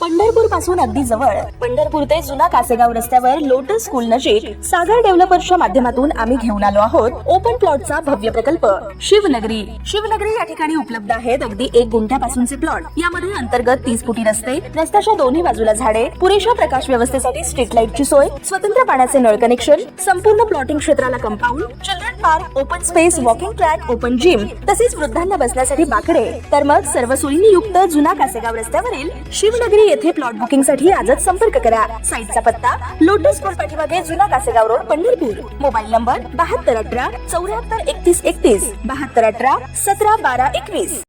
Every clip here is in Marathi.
पंढरपूर पासून अगदी जवळ पंढरपूर ते जुना कासेगाव रस्त्यावर लोटस स्कूल नजीक सागर डेव्हलपर्सच्या माध्यमातून आम्ही घेऊन आलो आहोत ओपन प्लॉटचा भव्य प्रकल्प शिवनगरी। शिवनगरी या ठिकाणी उपलब्ध आहेत अगदी 1 गुंठ्यापासूनचे प्लॉट। यामध्ये अंतर्गत 30 फुटी रस्ते, रस्त्याच्या दोन्ही बाजूला झाडे, पुरेशा प्रकाश व्यवस्थेसाठी स्ट्रीट लाईटची सोय, स्वतंत्र पाण्याचे नळ कनेक्शन, संपूर्ण प्लॉटिंग क्षेत्राला compound, children park, open space, walking track, open gym, तसेच वृद्धांना बसण्यासाठी बाकडे। तर मग सर्व सोयींनी युक्त जुना कासेगाव रस्त्यावरील शिवनगरी येथे प्लॉट बुकिंग साठी आजच संपर्क करा। साईटचा पत्ता लोटस स्कूल पाठीमागे जुना Kasegaon road Pandharpur. Mobile number 7218 74 31 31 7218 17 12 21।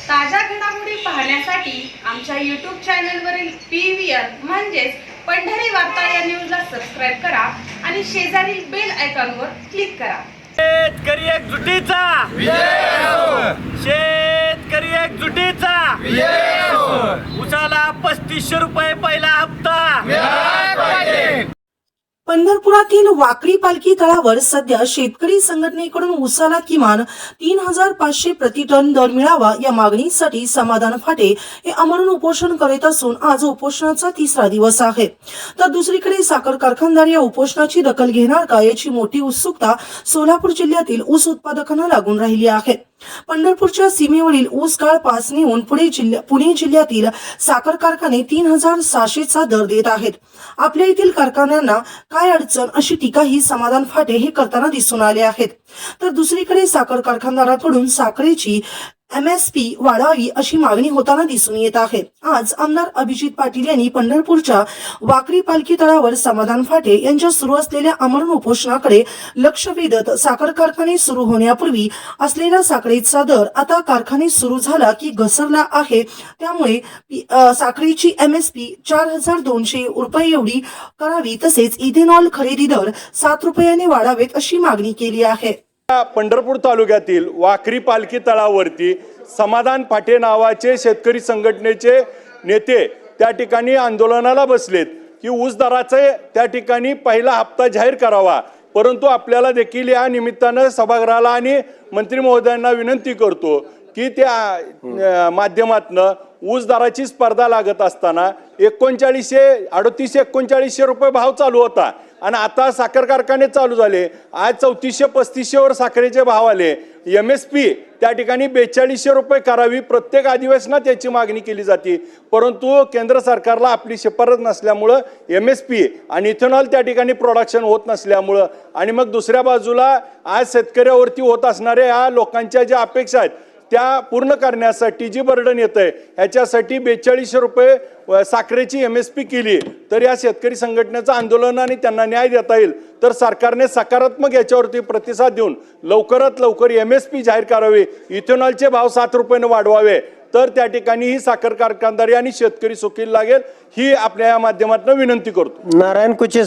ताज्या घडामोडी पाहण्यासाठी आमच्या YouTube चॅनलवरील PVR म्हणजेच पंढरी वार्ता या न्यूजला सबस्क्राइब करा आणि शेजारील बेल आयकॉनवर क्लिक करा। शेतकरी एकजुटीचा शेतकरी एकजुटीचा उसाला 3500 रुपये पहिला हप्ता। पंढरपुरातील वाकडी पालखी तळावर सध्या शेतकरी संघटनेकडून उसाला किमान 3500 प्रति टन दर मिळावा या मागणीसाठी समाधान फाटे हे आमरण उपोषण करीत असून आज उपोषणाचा 3रा दिवस आहे। तर दुसरीकडे साखर कारखानदार या उपोषणाची दखल घेणार का याची मोठी उत्सुकता सोलापूर जिल्ह्यातील ऊस उत्पादकांना लागून राहिली आहे। पंढरपूरच्या सीमेवरील ऊस काळ पास नेऊन पुणे जिल्ह्यातील साखर कारखाने 3600चा दर देत आहेत। आपल्या येथील कारखान्यांना काय अडचण अशी टीका ही समाधान फाटे हे करताना दिसून आले आहेत। तर दुसरीकडे साखर कारखानदाराकडून साखरेची MSP वाढावी अशी मागणी होताना दिसून येत आहे। आज आमदार अभिजित पाटील यांनी पंढरपूरच्या वाकडी पालखी तळावर समाधान फाटे यांच्या सुरू असलेल्या आमरण उपोषणाकडे लक्ष वेधत साखर कारखाने सुरू होण्यापूर्वी असलेला साखरेचा दर आता कारखाने सुरू झाला की घसरला आहे, त्यामुळे साखरेची MSP 4200 रुपये एवढी करावी, तसेच इथेनॉल खरेदी दर 7 रुपयाने वाढावेत अशी मागणी केली आहे। पंढरपूर तालुक्यातील वाकरी पालखी तळावरती समाधान फाटे नावाचे शेतकरी संघटनेचे नेते त्या ठिकाणी आंदोलनाला बसलेत की ऊस दराचे त्या ठिकाणी पहिला हप्ता जाहीर करावा। परंतु आपल्याला देखील या निमित्तानं सभागृहाला आणि मंत्री महोदयांना विनंती करतो की त्या माध्यमातनं ऊस दराची स्पर्धा लागत असताना 3900 रुपये भाव चालू होता आणि आता साखर कारखाने चालू झाले। आज 3400-3500 वर साखरेचे भाव आले। MSP त्या ठिकाणी 4200 रुपये करावी, प्रत्येक अधिवेशनात त्याची मागणी केली जाते। परंतु केंद्र सरकारला आपली शिफारस नसल्यामुळं MSP आणि इथेनॉल त्या ठिकाणी प्रोडक्शन होत नसल्यामुळं आणि मग दुसऱ्या बाजूला आज शेतकऱ्यावरती होत असणाऱ्या या लोकांच्या ज्या अपेक्षा आहेत त्या पूर्ण करण्यासाठी जी बर्डन येत आहे ह्याच्यासाठी 4200 रुपये साखरेची MSP केली तर या शेतकरी संघटनेचं आंदोलन आणि त्यांना न्याय देता येईल। तर सरकारने सकारात्मक याच्यावरती प्रतिसाद देऊन लवकरात लवकर MSP जाहीर करावी, इथेनॉलचे भाव 7 रुपयाने वाढवावे, तर त्या ठिकाणी ही साखर कारखानदारी आणि शेतकरी सुखी लागेल ही आपल्या या माध्यमातून विनंती करतो। नारायण कुचे